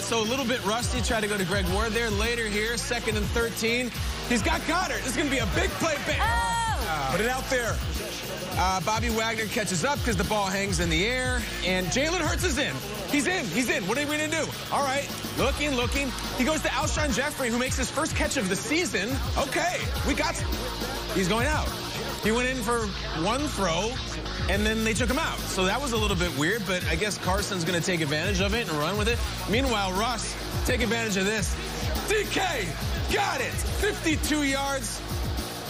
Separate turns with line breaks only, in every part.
so a little bit rusty. Tried to go to Greg Ward there. Later here, 2nd and 13. He's got Goddard. This is going to be a big play. Put it out there. Bobby Wagner catches up because the ball hangs in the air. And Jalen Hurts is in. He's in. He's in. What are we going to do? All right. Looking. He goes to Alshon Jeffrey, who makes his first catch of the season. Okay. We got... He's going out. He went in for one throw, and then they took him out. So that was a little bit weird, but I guess Carson's going to take advantage of it and run with it. Meanwhile, Russ, take advantage of this. DK, got it. 52 yards.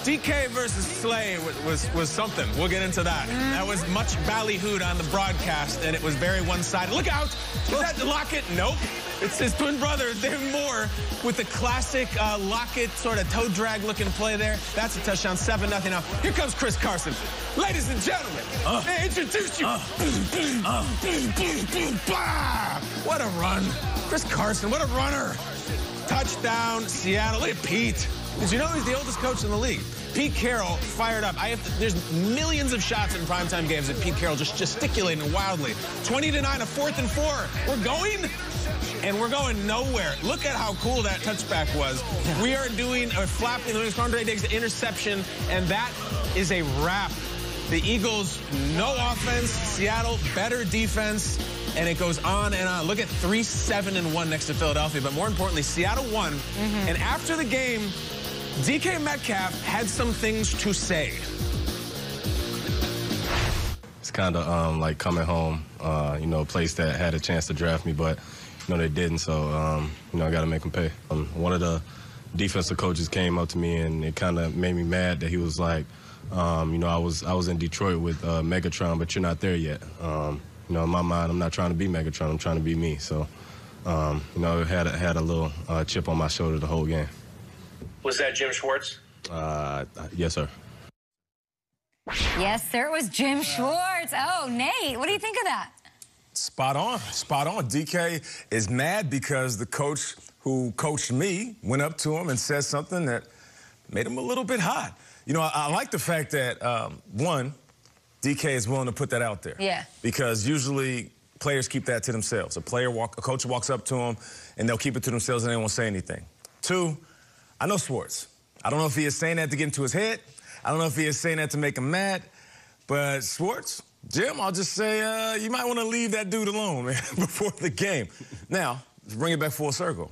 DK versus Slay was something. We'll get into that. That was much ballyhooed on the broadcast, and it was very one-sided. Look out! Is that Lockett? Nope. It's his twin brother, David Moore, with the classic Lockett sort of toe drag looking play there. That's a touchdown, 7-0 now. Here comes Chris Carson. Ladies and gentlemen, may I introduce you. What a run. Chris Carson, what a runner. Touchdown, Seattle. Look at Pete. Did you know he's the oldest coach in the league? Pete Carroll fired up. There's millions of shots in primetime games of Pete Carroll just gesticulating wildly. 20-9, a 4th and 4. We're going, and we're going nowhere. Look at how cool that touchback was. We are doing a flapping the wings. Andre Diggs interception, and that is a wrap. The Eagles, no offense. Seattle, better defense. And it goes on and on. Look at 3-7-1 next to Philadelphia. But more importantly, Seattle won. And after the game, DK Metcalf had some things to say.
It's kind of like coming home, you know, a place that had a chance to draft me, but, you know, they didn't. So, you know, I got to make them pay. One of the defensive coaches came up to me, and it kind of made me mad that he was like, you know, I was in Detroit with Megatron, but you're not there yet. You know, in my mind, I'm not trying to be Megatron. I'm trying to be me. So, you know, I had a little chip on my shoulder the whole game.
Was that Jim Schwartz?
Yes, sir.
Yes, sir. It was Jim Schwartz. Oh, Nate, what do you think of that?
Spot on. Spot on. DK is mad because the coach who coached me went up to him and said something that made him a little bit hot. You know, I like the fact that, one, DK is willing to put that out there.
Yeah.
Because usually players keep that to themselves. A coach walks up to them, and they'll keep it to themselves, and they won't say anything. Two, I know Schwartz. I don't know if he is saying that to get into his head. I don't know if he is saying that to make him mad. But Schwartz, Jim, I'll just say you might want to leave that dude alone, man, before the game. Now, to bring it back full circle,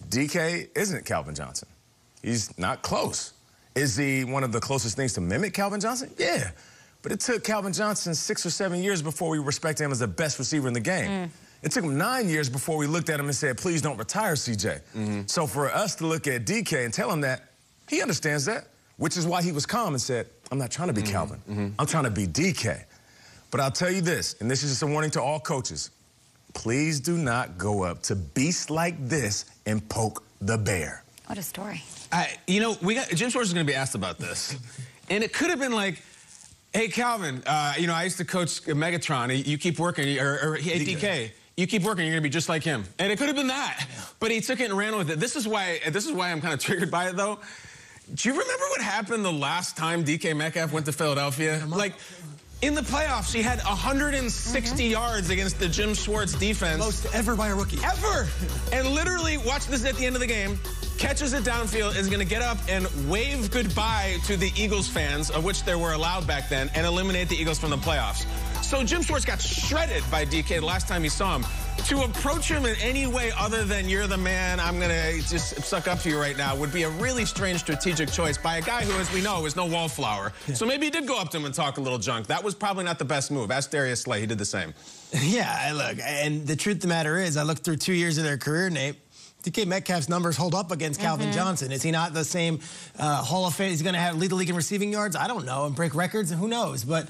DK isn't Calvin Johnson. He's not close. Is he one of the closest things to mimic Calvin Johnson? Yeah. But it took Calvin Johnson 6 or 7 years before we respected him as the best receiver in the game. It took him 9 years before we looked at him and said, please don't retire, CJ. So for us to look at DK and tell him that, he understands that, which is why he was calm and said, I'm not trying to be Calvin. I'm trying to be DK. But I'll tell you this, and this is just a warning to all coaches, please do not go up to beasts like this and poke the bear.
What a story.
You know, Jim Schwartz is going to be asked about this. And it could have been like, hey, Calvin, you know, I used to coach Megatron. You keep working, or hey, DK, you keep working, you're going to be just like him. And it could have been that. But he took it and ran with it. This is why I'm kind of triggered by it, though. Do you remember what happened the last time DK Metcalf went to Philadelphia? Like, in the playoffs, he had 160 yards against the Jim Schwartz defense.
Most ever by a rookie.
Ever! And literally, watch this at the end of the game, catches it downfield, is going to get up and wave goodbye to the Eagles fans, of which there were allowed back then, and eliminate the Eagles from the playoffs. So Jim Schwartz got shredded by DK the last time he saw him. To approach him in any way other than you're the man, I'm going to just suck up to you right now, would be a really strange strategic choice by a guy who, as we know, is no wallflower. So maybe he did go up to him and talk a little junk. That was probably not the best move. Ask Darius Slay. He did the same.
Yeah, look, and the truth of the matter is, I looked through 2 years of their career, Nate. DK Metcalf's numbers hold up against Calvin Johnson. Is he not the same Hall of Fame? Is he going to lead the league in receiving yards? I don't know. And break records? Who knows? But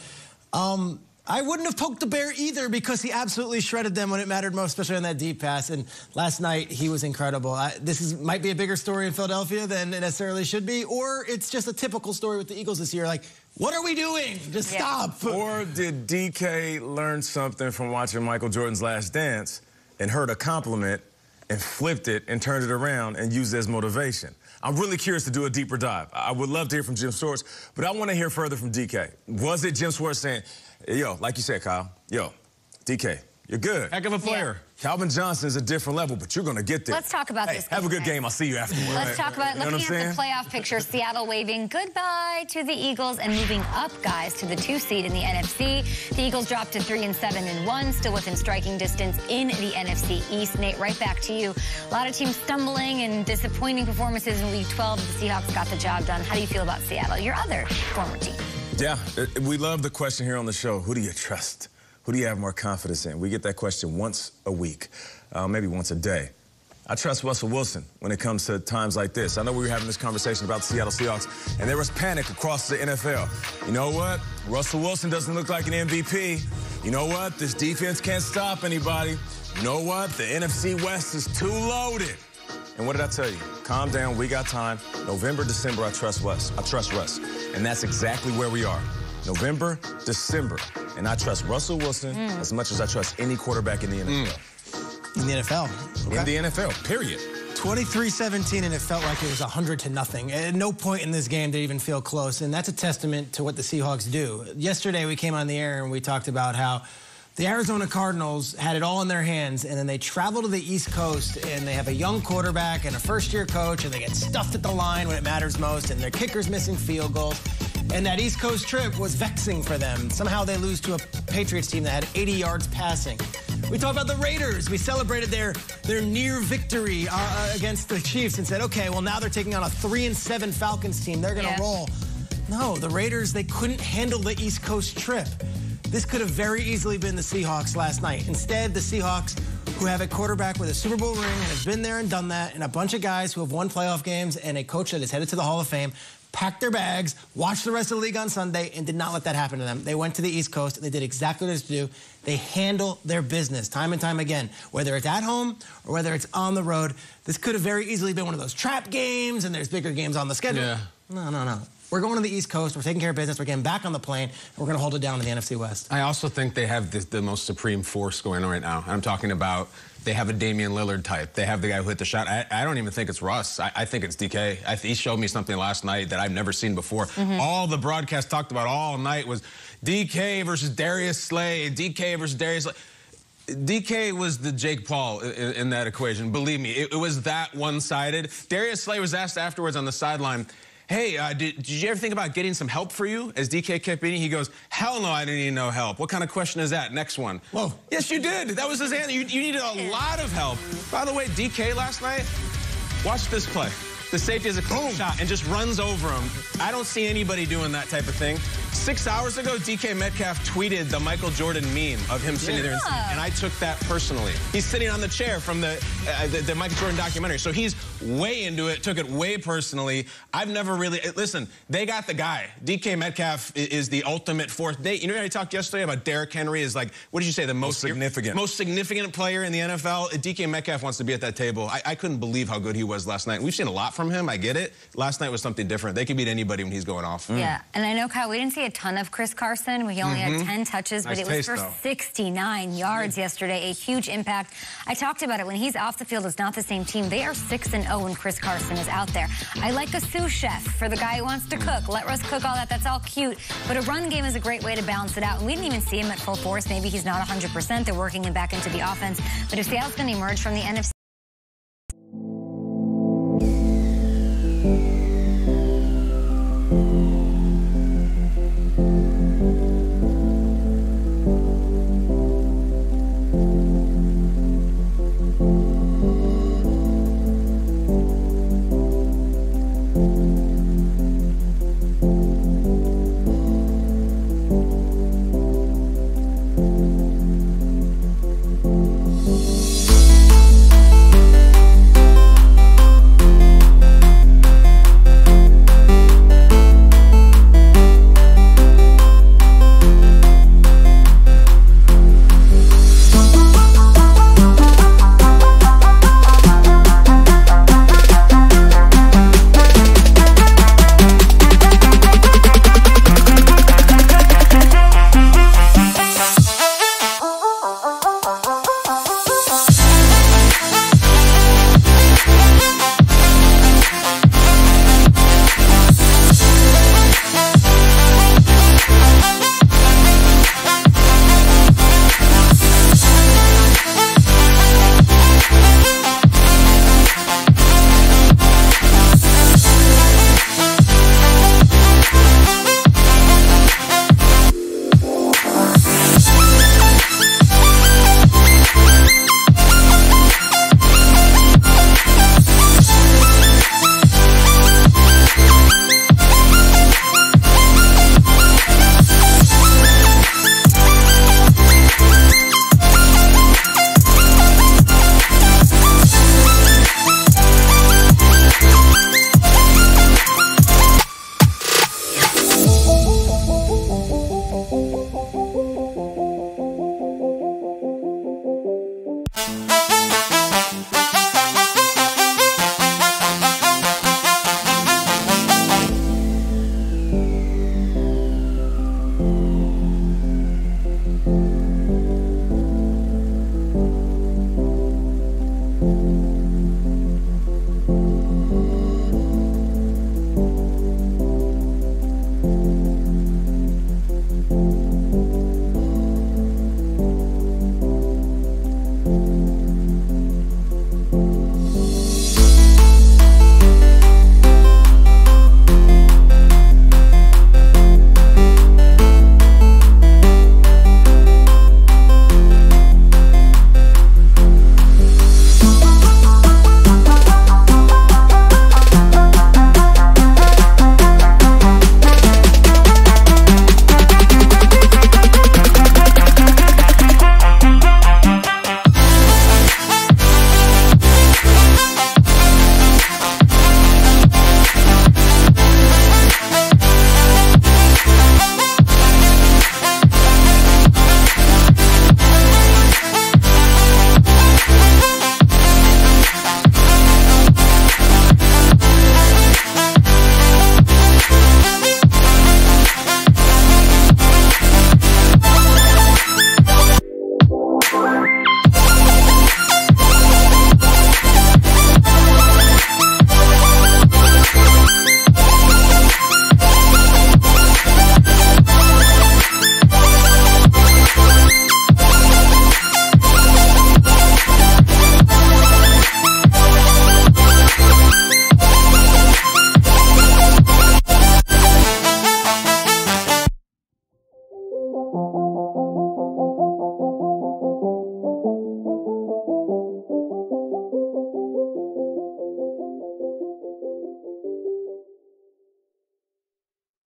I wouldn't have poked the bear either because he absolutely shredded them when it mattered most, especially on that deep pass. And last night, he was incredible. This might be a bigger story in Philadelphia than it necessarily should be, or it's just a typical story with the Eagles this year. Like, what are we doing? Just stop.
Or did DK learn something from watching Michael Jordan's Last Dance and heard a compliment and flipped it and turned it around and used it as motivation? I'm really curious to do a deeper dive. I would love to hear from Jim Schwartz, but I want to hear further from DK. Was it Jim Schwartz saying, yo, like you said, Kyle, yo, DK, you're good.
Heck of a player.
Yeah. Calvin Johnson is a different level, but you're going to get there.
Let's talk about this game.
Have a good game. I'll see you afterwards.
Let's talk about looking at the playoff picture. Seattle waving goodbye to the Eagles and moving up, guys, to the 2 seed in the NFC. The Eagles dropped to 3-7-1, still within striking distance in the NFC East. Nate, right back to you. A lot of teams stumbling and disappointing performances in Week 12. The Seahawks got the job done. How do you feel about Seattle, your other former team?
Yeah, we love the question here on the show. Who do you trust? Who do you have more confidence in? We get that question once a week, maybe once a day. I trust Russell Wilson when it comes to times like this. I know we were having this conversation about the Seattle Seahawks, and there was panic across the NFL. You know what? Russell Wilson doesn't look like an MVP. You know what? This defense can't stop anybody. You know what? The NFC West is too loaded. And what did I tell you? Calm down. We got time. November, December, I trust Russ. And that's exactly where we are. November, December. And I trust Russell Wilson as much as I trust any quarterback in the NFL.
In the NFL. Okay.
In the NFL, period.
23-17, and it felt like it was 100-0. At no point in this game did it even feel close, and that's a testament to what the Seahawks do. Yesterday, we came on the air and we talked about how the Arizona Cardinals had it all in their hands, and then they travel to the East Coast, and they have a young quarterback and a first-year coach, and they get stuffed at the line when it matters most, and their kicker's missing field goals. And that East Coast trip was vexing for them. Somehow they lose to a Patriots team that had 80 yards passing. We talked about the Raiders. We celebrated their near victory against the Chiefs and said, okay, well, now they're taking on a 3-7 Falcons team. They're going to roll. No, the Raiders, they couldn't handle the East Coast trip. This could have very easily been the Seahawks last night. Instead, the Seahawks, who have a quarterback with a Super Bowl ring and has been there and done that, and a bunch of guys who have won playoff games, and a coach that is headed to the Hall of Fame, packed their bags, watched the rest of the league on Sunday, and did not let that happen to them. They went to the East Coast, and they did exactly what they do. They handle their business time and time again, whether it's at home or whether it's on the road. This could have very easily been one of those trap games, and there's bigger games on the schedule.
Yeah.
No. We're going to the East Coast. We're taking care of business. We're getting back on the plane, and we're going to hold it down in the NFC West.
I also think they have the most supreme force going on right now. I'm talking about they have a Damian Lillard type. They have the guy who hit the shot. I don't even think it's Russ. I think it's DK. He showed me something last night that I've never seen before. All the broadcast talked about all night was DK versus Darius Slay, DK versus Darius Slay. DK was the Jake Paul in that equation. Believe me, it was that one-sided. Darius Slay was asked afterwards on the sideline, hey, did you ever think about getting some help for you? As DK kept eating, he goes, hell no, I didn't need no help. What kind of question is that? Next one.
Whoa.
Yes, you did. That was his answer. You needed a lot of help. By the way, DK last night, watch this play. The safety has a clean shot and just runs over him. I don't see anybody doing that type of thing. 6 hours ago, DK Metcalf tweeted the Michael Jordan meme of him sitting there, and I took that personally. He's sitting on the chair from the Michael Jordan documentary, so he's way into it, took it way personally. I've never really, listen, they got the guy. DK Metcalf is the ultimate force. You know, I talked yesterday about Derrick Henry is like, what did you say, the most significant player in the NFL? DK Metcalf wants to be at that table. I couldn't believe how good he was last night. We've seen a lot from him, I get it. Last night was something different. They can beat anybody when he's going off.
Yeah, and I know, Kyle, we didn't see a ton of Chris Carson. He only had 10 touches, but it was for 69 yards yesterday. A huge impact. I talked about it. When he's off the field, it's not the same team. They are 6-0 when Chris Carson is out there. I like a sous chef for the guy who wants to cook. Let Russ cook all that. That's all cute. But a run game is a great way to balance it out. And we didn't even see him at full force. Maybe he's not 100%. They're working him back into the offense. But if Seattle's going to emerge from the NFC